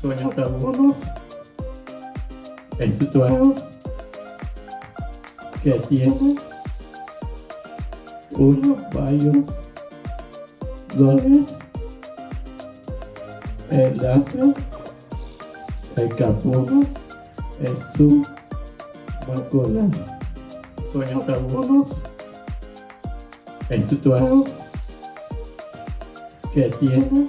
Son carbonos estructurados que tienen unos varios dobles enlaces. El carbono es su molecular. Son carbonos estructurados que tienen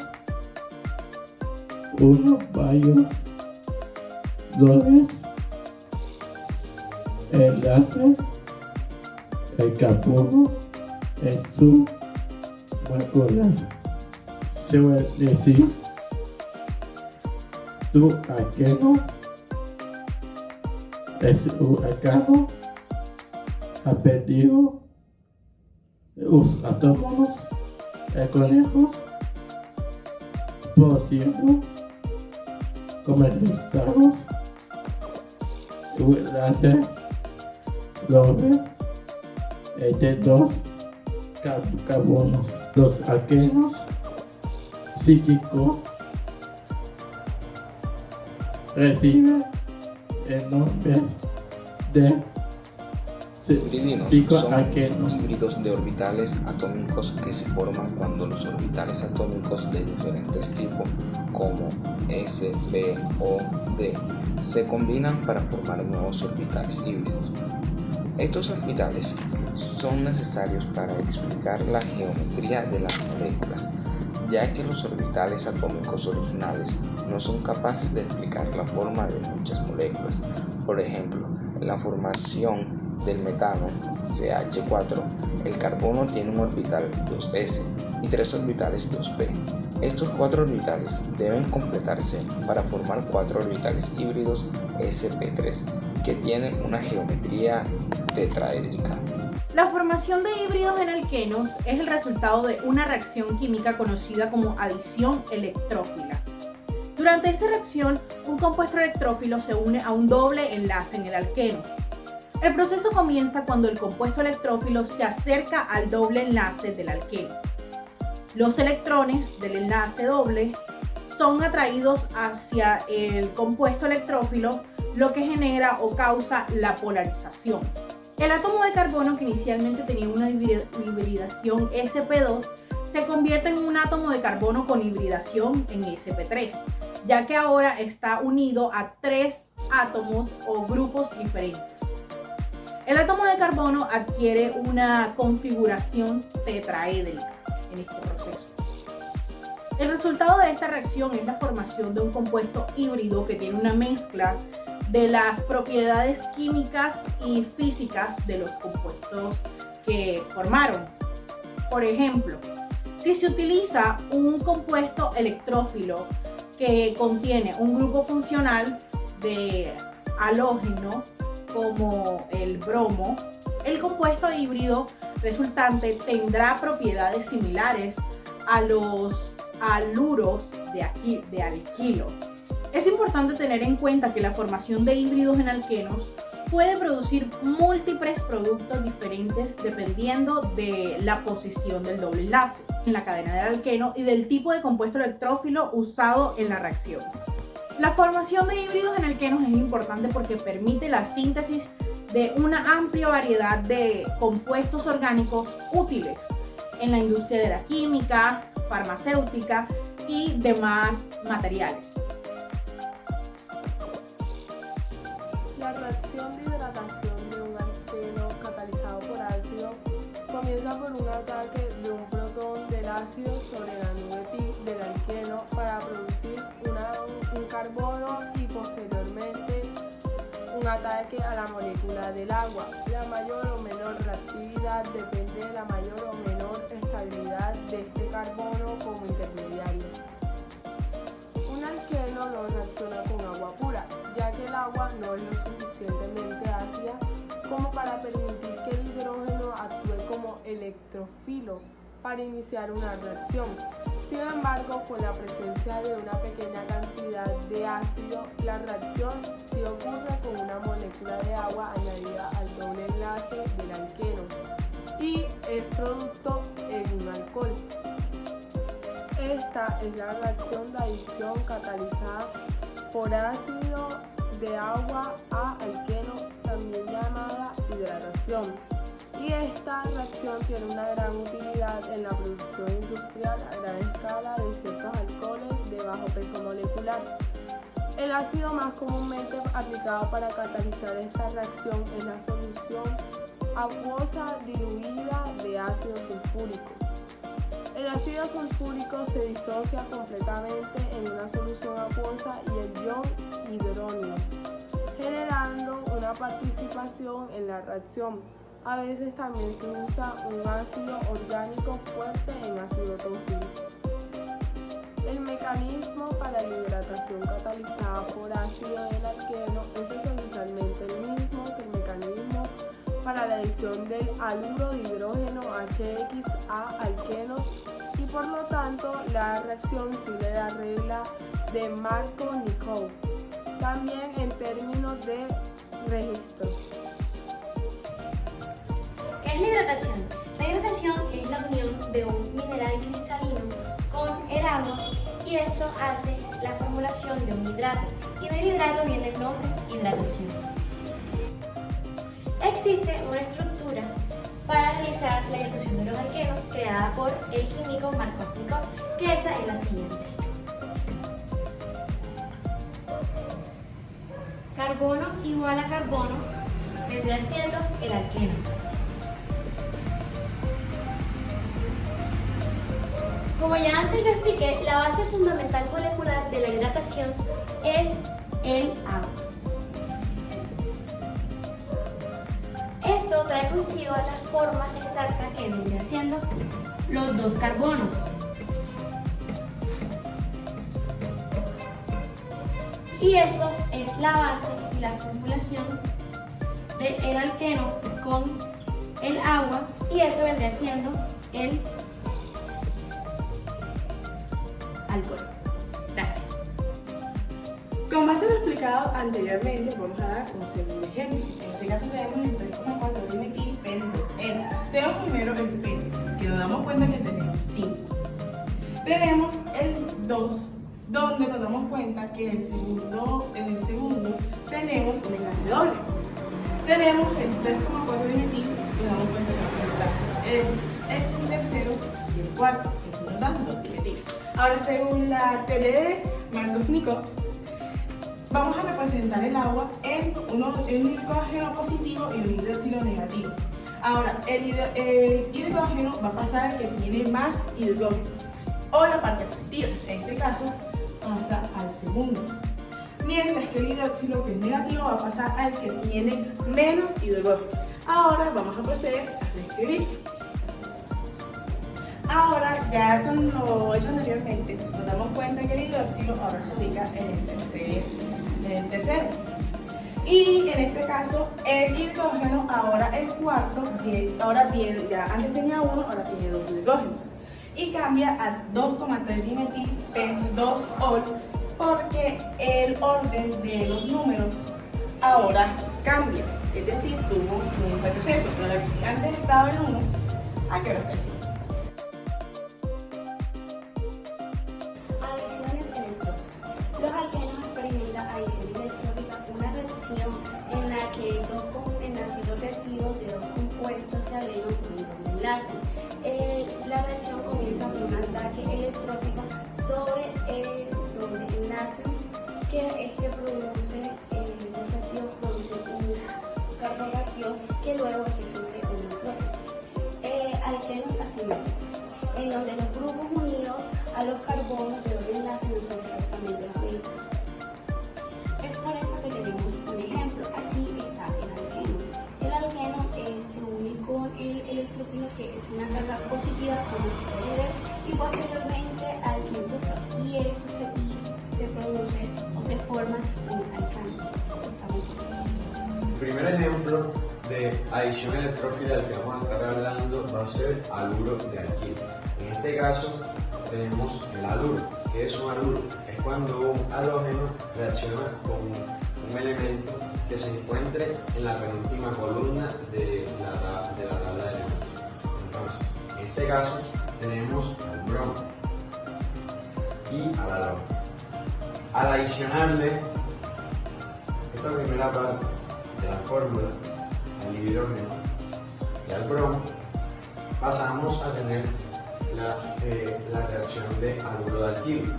unos varios dobles enlaces. El carbono es su molecular. Se puede decir tu alqueno es un alcano ha perdido los átomos conejos, produciendo como resultados un enlace doble entre dos carbonos. Los alquenos cíclicos reciben el nombre de Hibridinos son híbridos de orbitales atómicos que se forman cuando los orbitales atómicos de diferentes tipos, como S, P o D, se combinan para formar nuevos orbitales híbridos. Estos orbitales son necesarios para explicar la geometría de las moléculas, ya que los orbitales atómicos originales no son capaces de explicar la forma de muchas moléculas. Por ejemplo, en la formación del metano, CH4, el carbono tiene un orbital 2s y 3 orbitales 2p. Estos 4 orbitales deben completarse para formar 4 orbitales híbridos sp3, que tienen una geometría tetraédrica. La formación de híbridos en alquenos es el resultado de una reacción química conocida como adición electrófila. Durante esta reacción, un compuesto electrófilo se une a un doble enlace en el alqueno. El proceso comienza cuando el compuesto electrófilo se acerca al doble enlace del alqueno. Los electrones del enlace doble son atraídos hacia el compuesto electrófilo, lo que genera o causa la polarización. El átomo de carbono, que inicialmente tenía una hibridación sp2, se convierte en un átomo de carbono con hibridación en sp3, ya que ahora está unido a 3 átomos o grupos diferentes. El átomo de carbono adquiere una configuración tetraédrica en este proceso. El resultado de esta reacción es la formación de un compuesto híbrido que tiene una mezcla de las propiedades químicas y físicas de los compuestos que formaron. Por ejemplo, si se utiliza un compuesto electrófilo que contiene un grupo funcional de halógeno, como el bromo, el compuesto híbrido resultante tendrá propiedades similares a los haluros de alquilo. Es importante tener en cuenta que la formación de híbridos en alquenos puede producir múltiples productos diferentes dependiendo de la posición del doble enlace en la cadena del alqueno y del tipo de compuesto electrófilo usado en la reacción. La formación de híbridos en alquenos es importante porque permite la síntesis de una amplia variedad de compuestos orgánicos útiles en la industria de la química, farmacéutica y demás materiales. La reacción de hidratación de un alqueno catalizado por ácido comienza por un ataque de un protón del ácido sobre la nube pi del alqueno para producir un carbono y posteriormente un ataque a la molécula del agua. La mayor o menor reactividad depende de la mayor o menor estabilidad de este carbono como intermediario. Un alqueno no reacciona con agua pura, ya que el agua no es lo suficientemente ácida como para permitir que el hidrógeno actúe como electrofilo para iniciar una reacción. Sin embargo, con la presencia de una pequeña cantidad de ácido, la reacción sí ocurre con una molécula de agua añadida al doble enlace del alqueno y es producto en un alcohol. Esta es la reacción de adición catalizada por ácido de agua a alqueno, también llamada hidratación. Y esta reacción tiene una gran utilidad en la producción industrial a gran escala de ciertos alcoholes de bajo peso molecular. El ácido más comúnmente aplicado para catalizar esta reacción es la solución acuosa diluida de ácido sulfúrico. El ácido sulfúrico se disocia completamente en una solución acuosa y el ion hidróneo, generando una participación en la reacción. A veces también se usa un ácido orgánico fuerte en ácido tóxico. El mecanismo para la hidratación catalizada por ácido del alqueno es esencialmente el mismo que el mecanismo para la adición del haluro de hidrógeno HX a alquenos y por lo tanto la reacción sigue la regla de Markovnikov, también en términos de registro. ¿Qué es la hidratación? La hidratación es la unión de un mineral cristalino con el agua y esto hace la formulación de un hidrato y del hidrato viene el nombre hidratación. Existe una estructura para realizar la hidratación de los alquenos creada por el químico Markovnikov, que esta es la siguiente. Carbono igual a carbono vendría siendo el alqueno. Como ya antes lo expliqué, la base fundamental molecular de la hidratación es el agua. Esto trae consigo la forma exacta que vendría siendo los dos carbonos. Y esto es la base y la formulación del alqueno con el agua y eso vendría siendo el alcohol. Gracias. Con base en lo explicado anteriormente, vamos a dar un segundo ejemplo. En este caso tenemos el 3,4 dimetil-pen-2-eno. Tenemos primero el pen, que nos damos cuenta que tenemos 5. Tenemos el 2, donde nos damos cuenta que en el segundo tenemos un enlace doble. Tenemos el 3,4 dimetil, y nos damos cuenta que el tercero y el cuarto, que nos dan 2 dimetil. Ahora, según la teoría de Markovnikov, vamos a representar el agua en un hidrógeno positivo y un hidroxilo negativo. Ahora, el hidrógeno va a pasar al que tiene más hidrógeno, o la parte positiva. En este caso, pasa al segundo. Mientras que el hidroxilo, que es negativo, va a pasar al que tiene menos hidrógeno. Ahora vamos a proceder a reescribir. Ahora, ya con lo hecho anteriormente, nos damos cuenta que el hidroxilo ahora se ubica en el tercero. Y en este caso, el hidrógeno, ahora el cuarto, ahora tiene, ya antes tenía uno, ahora tiene 2 hidrógenos. Y cambia a 2,3 dimetil pen-2-ol porque el orden de los números ahora cambia. Es decir, tuvo un retroceso. Antes estaba en 1, aquí ahora está en 5. Adiciones electróficas. Los alquenos experimentan adición electrófica, una reacción en la que los reactivos de dos compuestos se agregan con un doble enlace. La reacción comienza con un ataque electrófico sobre el doble enlace que produce los reactivos produce un carbonatión que luego sufre un nitrógeno. Alquenos asimétricos, en donde los grupos unidos a los carbonos de doble enlace no son exactamente los mismos. Es por esto que tenemos un ejemplo. Aquí está el alqueno. El alqueno se une con el electrófilo, que es una carga positiva, como se puede ver, y posteriormente al tiempo y esto se produce o se forma un alcano. El primer ejemplo de adición electrófila del que vamos a estar hablando va a ser haluro de alquilo. En este caso tenemos el haluro. ¿Qué es un haluro? Es cuando un halógeno reacciona con un elemento que se encuentre en la penúltima columna de la tabla de elementos. Entonces, en este caso tenemos el bromo. y al halógeno. Al adicionarle esta primera parte de la fórmula al hidrógeno y al bromo, pasamos a tener la reacción de haluro de alquilo,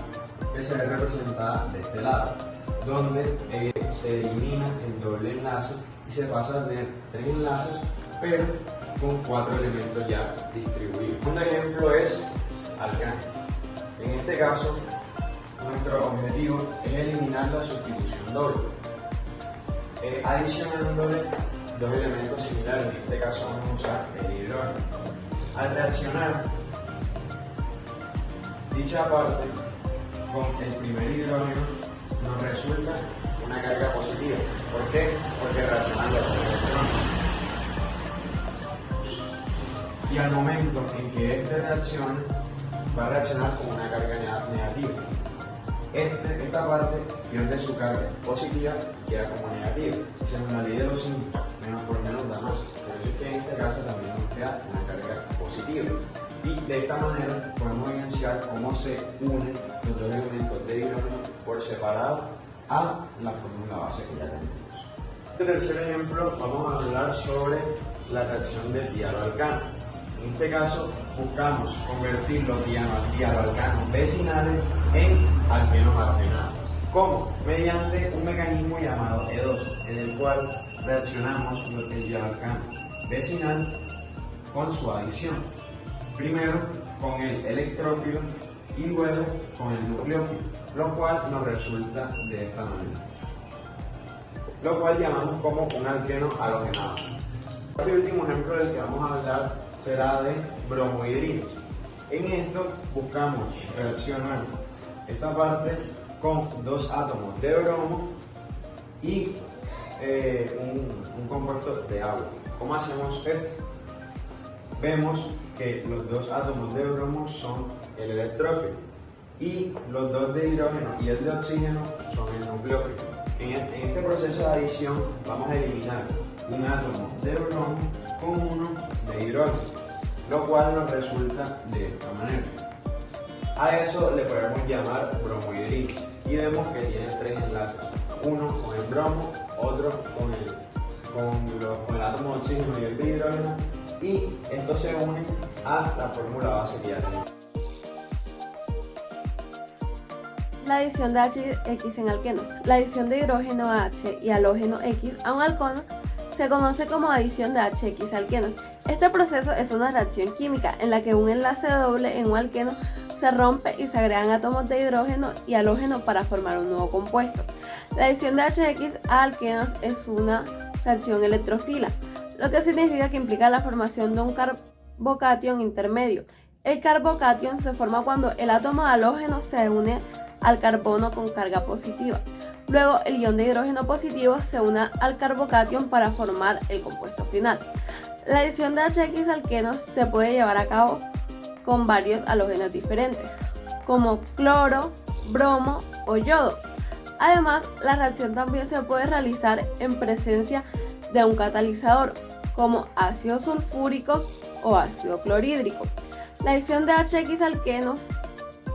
que se ve representada de este lado, donde se elimina el doble enlace y se pasa a tener 3 enlaces, pero con 4 elementos ya distribuidos. Un ejemplo es alcano. En este caso, nuestro objetivo es eliminar la sustitución doble, adicionándole 2 elementos similares. En este caso vamos a usar el hidrógeno. Al reaccionar dicha parte con el primer hidrógeno, nos resulta una carga positiva. ¿Por qué? Porque reaccionando con el electrón. Y al momento en que este reaccione, va a reaccionar con una carga negativa. Esta parte pierde su carga positiva y queda como negativa. Según la ley de los 5, menos por menos da más. Por eso es que en este caso también nos queda una carga positiva. Y de esta manera podemos evidenciar cómo se unen los dos elementos de hidrógeno por separado a la fórmula base que ya tenemos. En este tercer ejemplo vamos a hablar sobre la reacción de dialoalcano. En este caso buscamos convertir los dialoalcanos vecinales en alquenos halogenados. ¿Cómo? Mediante un mecanismo llamado E2, en el cual reaccionamos el dialoalcano vecinal con su adición. Primero con el electrófilo y luego con el nucleófilo, lo cual nos resulta de esta manera, lo cual llamamos como un alqueno halogenado. Este último ejemplo del que vamos a hablar será de bromohidrinos. En esto buscamos reaccionar esta parte con 2 átomos de bromo y un compuesto de agua. ¿Cómo hacemos esto? Vemos que los 2 átomos de bromo son el electrófilo y los 2 de hidrógeno y el de oxígeno son el nucleófilo. En este proceso de adición vamos a eliminar un átomo de bromo con uno de hidrógeno, lo cual nos resulta de esta manera. A eso le podemos llamar bromohidrino y vemos que tiene 3 enlaces, uno con el bromo, otro con el átomo de oxígeno y el de hidrógeno, y estos se unen a la fórmula base que ya tenemos. La adición de HX en alquenos. La adición de hidrógeno H y halógeno X a un alcono se conoce como adición de HX alquenos. Este proceso es una reacción química en la que un enlace doble en un alqueno se rompe y se agregan átomos de hidrógeno y halógeno para formar un nuevo compuesto. La adición de HX a alquenos es una reacción electrofila, lo que significa que implica la formación de un carbocatión intermedio. El carbocatión se forma cuando el átomo de halógeno se une al carbono con carga positiva. Luego el ion de hidrógeno positivo se une al carbocatión para formar el compuesto final. La adición de HX alquenos se puede llevar a cabo con varios halógenos diferentes, como cloro, bromo o yodo. Además, la reacción también se puede realizar en presencia de un catalizador, como ácido sulfúrico o ácido clorhídrico. La adición de HX alquenos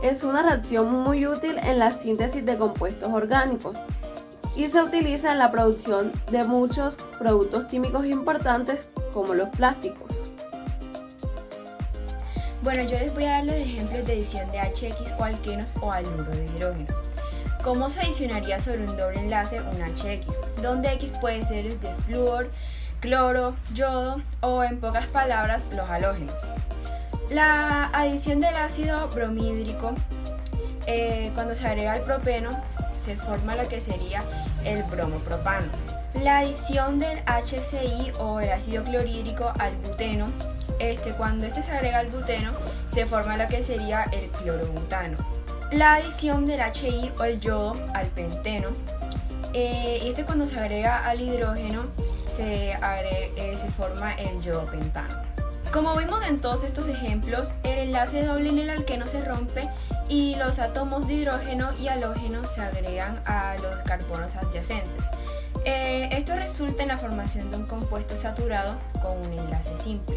es una reacción muy útil en la síntesis de compuestos orgánicos y se utiliza en la producción de muchos productos químicos importantes como los plásticos. Bueno, yo les voy a dar los ejemplos de adición de HX o alquenos o haluro de hidrógeno. ¿Cómo se adicionaría sobre un doble enlace un HX? Donde X puede ser el de flúor, cloro, yodo o en pocas palabras los halógenos. La adición del ácido bromhídrico, cuando se agrega el propeno, se forma lo que sería el bromopropano. La adición del HCI o el ácido clorhídrico al buteno, cuando se agrega al buteno, se forma lo que sería el clorobutano. La adición del HI o el yodo al penteno, cuando se agrega al hidrógeno, se forma el yodopentano. Como vimos en todos estos ejemplos, el enlace doble en el alqueno se rompe y los átomos de hidrógeno y halógeno se agregan a los carbonos adyacentes. Esto resulta en la formación de un compuesto saturado con un enlace simple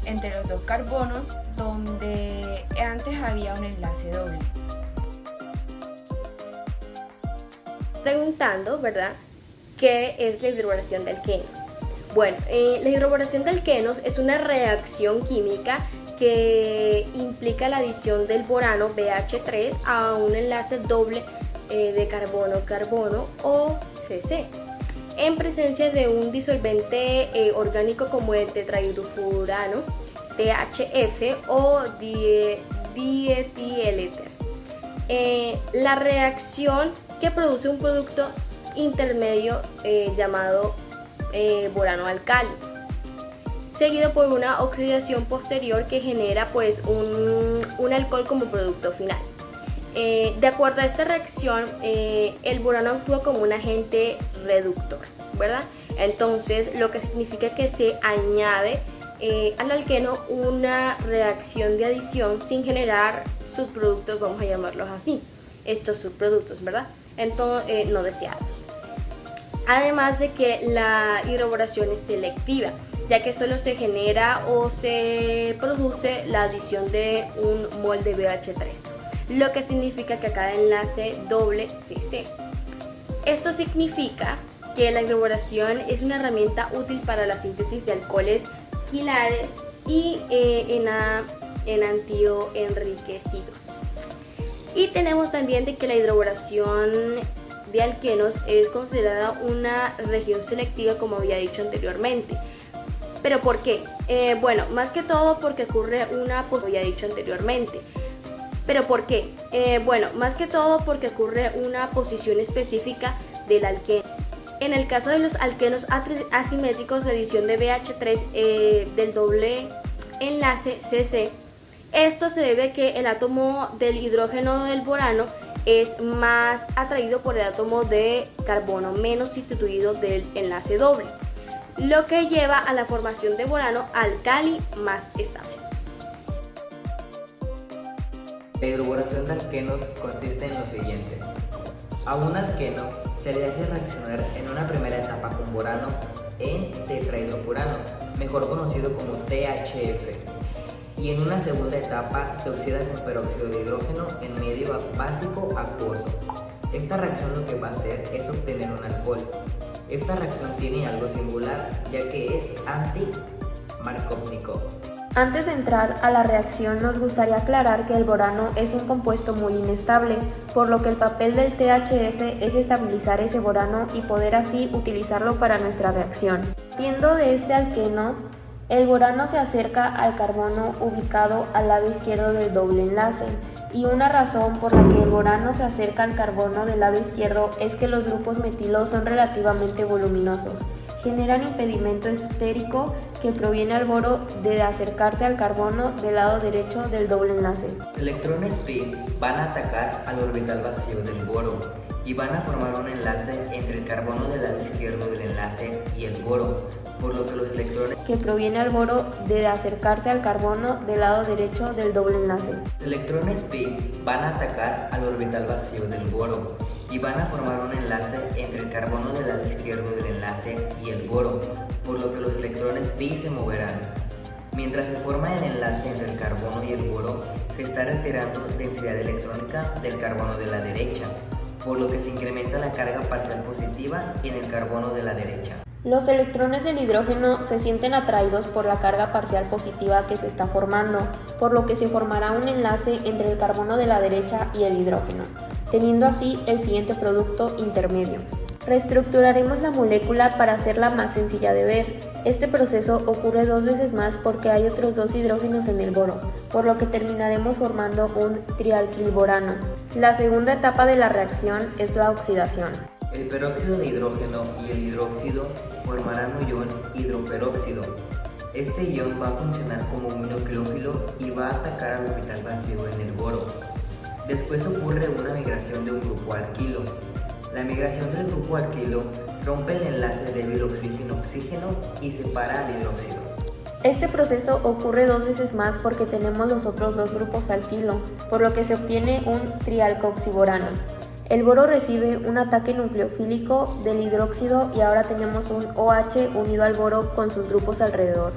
entre los dos carbonos donde antes había un enlace doble. preguntando, ¿verdad?, ¿qué es la hidroboración de alquenos? Bueno, la hidroboración de alquenos es una reacción química que implica la adición del borano BH3 a un enlace doble de carbono-carbono o CC, en presencia de un disolvente orgánico como el tetrahidrofurano, THF o dietiléter. La reacción que produce un producto intermedio llamado borano alcali, seguido por una oxidación posterior que genera pues un alcohol como producto final. De acuerdo a esta reacción, el borano actúa como un agente reductor, ¿verdad? Entonces, lo que significa que se añade al alqueno una reacción de adición sin generar subproductos, vamos a llamarlos así, estos subproductos, ¿verdad? Entonces, no deseados. Además de que la hidroboración es selectiva, ya que solo se genera o se produce la adición de un mol de BH3, lo que significa que a cada enlace doble CC. Esto significa que la hidroboración es una herramienta útil para la síntesis de alcoholes quilares y enantioenriquecidos. Y tenemos también de que la hidroboración de alquenos es considerada una región selectiva, como había dicho anteriormente. ¿Pero por qué? Bueno, más que todo porque ocurre una posición específica del alqueno. En el caso de los alquenos asimétricos de adición de BH3 del doble enlace CC, esto se debe a que el átomo del hidrógeno del borano es más atraído por el átomo de carbono menos sustituido del enlace doble, lo que lleva a la formación de borano alcali más estable. La hidroboración de alquenos consiste en lo siguiente. A un alqueno se le hace reaccionar en una primera etapa con borano en tetrahidrofurano, mejor conocido como THF, y en una segunda etapa se oxida con peróxido de hidrógeno en medio básico acuoso. Esta reacción lo que va a hacer es obtener un alcohol. Esta reacción tiene algo singular, ya que es anti-Markovnikov. Antes de entrar a la reacción, nos gustaría aclarar que el borano es un compuesto muy inestable, por lo que el papel del THF es estabilizar ese borano y poder así utilizarlo para nuestra reacción. Partiendo de este alqueno, el borano se acerca al carbono ubicado al lado izquierdo del doble enlace, y una razón por la que el borano se acerca al carbono del lado izquierdo es que los grupos metilo son relativamente voluminosos. Generan impedimento esotérico que proviene al boro de acercarse al carbono del lado derecho del doble enlace. Electrones pi van a atacar al orbital vacío del boro y van a formar un enlace entre el carbono del lado izquierdo del enlace y el boro, por lo que los electrones que proviene al boro de acercarse al carbono del lado derecho del doble enlace. Electrones pi van a atacar al orbital vacío del boro y van a formar un enlace entre el carbono del lado izquierdo del enlace y el boro, por lo que los electrones pi se moverán. Mientras se forma el enlace entre el carbono y el boro, se está retirando densidad electrónica del carbono de la derecha, por lo que se incrementa la carga parcial positiva en el carbono de la derecha. Los electrones del hidrógeno se sienten atraídos por la carga parcial positiva que se está formando, por lo que se formará un enlace entre el carbono de la derecha y el hidrógeno, teniendo así el siguiente producto intermedio. Reestructuraremos la molécula para hacerla más sencilla de ver. Este proceso ocurre 2 veces más porque hay otros 2 hidrógenos en el boro, por lo que terminaremos formando un trialquilborano. La segunda etapa de la reacción es la oxidación. El peróxido de hidrógeno y el hidróxido formarán un ion hidroperóxido. Este ion va a funcionar como un nucleófilo y va a atacar al orbital vacío en el boro. Después ocurre una migración de un grupo alquilo. La migración del grupo alquilo rompe el enlace débil oxígeno-oxígeno y separa al hidróxido. Este proceso ocurre 2 veces más porque tenemos los otros 2 grupos alquilo, por lo que se obtiene un trialcoxiborano. El boro recibe un ataque nucleofílico del hidróxido y ahora tenemos un OH unido al boro con sus grupos alrededor.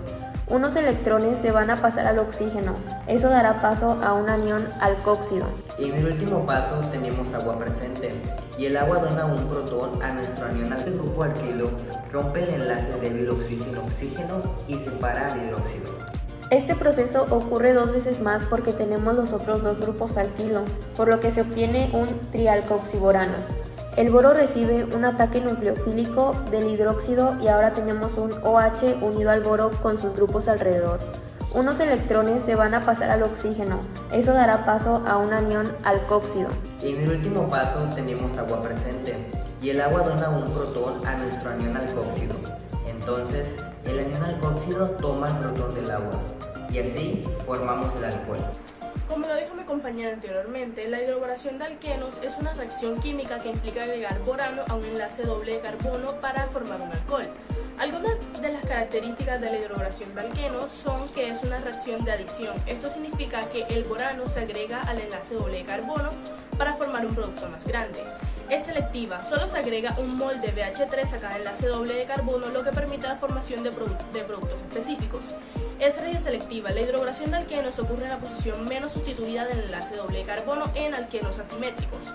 Unos electrones se van a pasar al oxígeno, eso dará paso a un anión alcóxido. En el último paso tenemos agua presente y el agua dona un protón a nuestro anión al grupo alquilo, rompe el enlace débil oxígeno-oxígeno y separa al hidróxido. Este proceso ocurre 2 veces más porque tenemos los otros 2 grupos alquilo, por lo que se obtiene un trialcoxiborano. El boro recibe un ataque nucleofílico del hidróxido y ahora tenemos un OH unido al boro con sus grupos alrededor. Unos electrones se van a pasar al oxígeno, eso dará paso a un anión alcóxido. En el último paso tenemos agua presente y el agua dona un protón a nuestro anión alcóxido. Entonces, el anión alcóxido toma el protón del agua y así formamos el alcohol. Como lo dijo mi compañera anteriormente, la hidroboración de alquenos es una reacción química que implica agregar borano a un enlace doble de carbono para formar un alcohol. Algunas de las características de la hidroboración de alquenos son que es una reacción de adición. Esto significa que el borano se agrega al enlace doble de carbono para formar un producto más grande. Es selectiva, solo se agrega un mol de BH3 a cada enlace doble de carbono, lo que permite la formación de productos específicos. Es radioselectiva, la hidroboración de alquenos ocurre en la posición menos sustituida del enlace doble de carbono en alquenos asimétricos.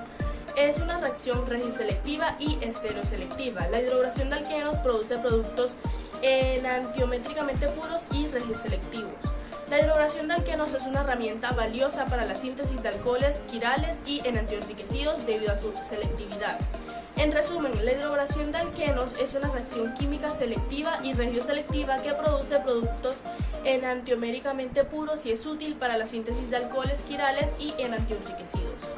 Es una reacción radioselectiva y estereoselectiva. La hidroboración de alquenos produce productos enantiométricamente puros y radioselectivos. La hidroboración de alquenos es una herramienta valiosa para la síntesis de alcoholes quirales y enantioenriquecidos debido a su selectividad. En resumen, la hidroboración de alquenos es una reacción química selectiva y radioselectiva que produce productos enantioméricamente puros y es útil para la síntesis de alcoholes quirales y enantioenriquecidos.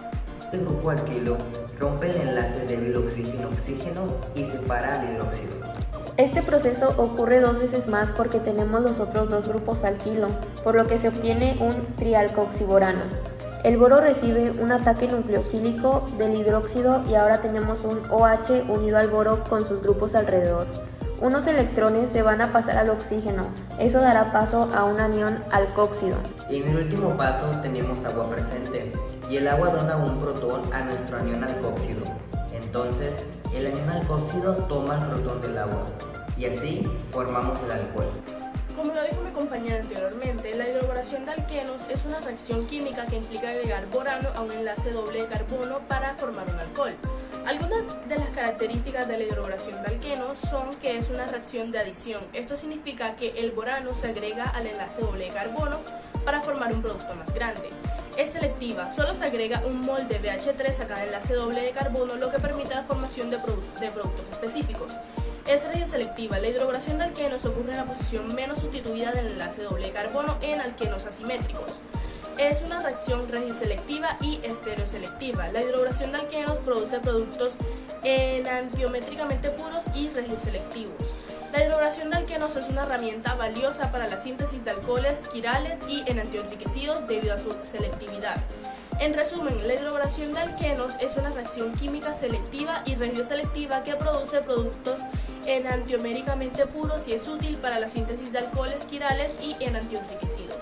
El grupo alquilo rompe el enlace débil oxígeno-oxígeno y separa al hidróxido. Este proceso ocurre 2 veces más porque tenemos los otros 2 grupos alquilo, por lo que se obtiene un trialcoxiborano. El boro recibe un ataque nucleofílico del hidróxido y ahora tenemos un OH unido al boro con sus grupos alrededor. Unos electrones se van a pasar al oxígeno, eso dará paso a un anión alcóxido. En el último paso tenemos agua presente y el agua dona un protón a nuestro anión alcóxido. Entonces, el anión alcóxido toma el protón del agua y así formamos el alcohol. Como lo dijo mi compañera anteriormente, la hidroboración de alquenos es una reacción química que implica agregar borano a un enlace doble de carbono para formar un alcohol. Algunas de las características de la hidroboración de alquenos son que es una reacción de adición. Esto significa que el borano se agrega al enlace doble de carbono para formar un producto más grande. Es selectiva, solo se agrega un mol de BH3 a cada enlace doble de carbono, lo que permite la formación de productos específicos. Es radioselectiva, la hidroboración de alquenos ocurre en la posición menos sustituida del enlace doble de carbono en alquenos asimétricos. Es una reacción radioselectiva y estereoselectiva. La hidroboración de alquenos produce productos enantiométricamente puros y radioselectivos. La hidroboración de alquenos es una herramienta valiosa para la síntesis de alcoholes quirales y enantioenriquecidos debido a su selectividad. En resumen, la hidroboración de alquenos es una reacción química selectiva y radioselectiva que produce productos enantioméricamente puros y es útil para la síntesis de alcoholes quirales y enantioenriquecidos.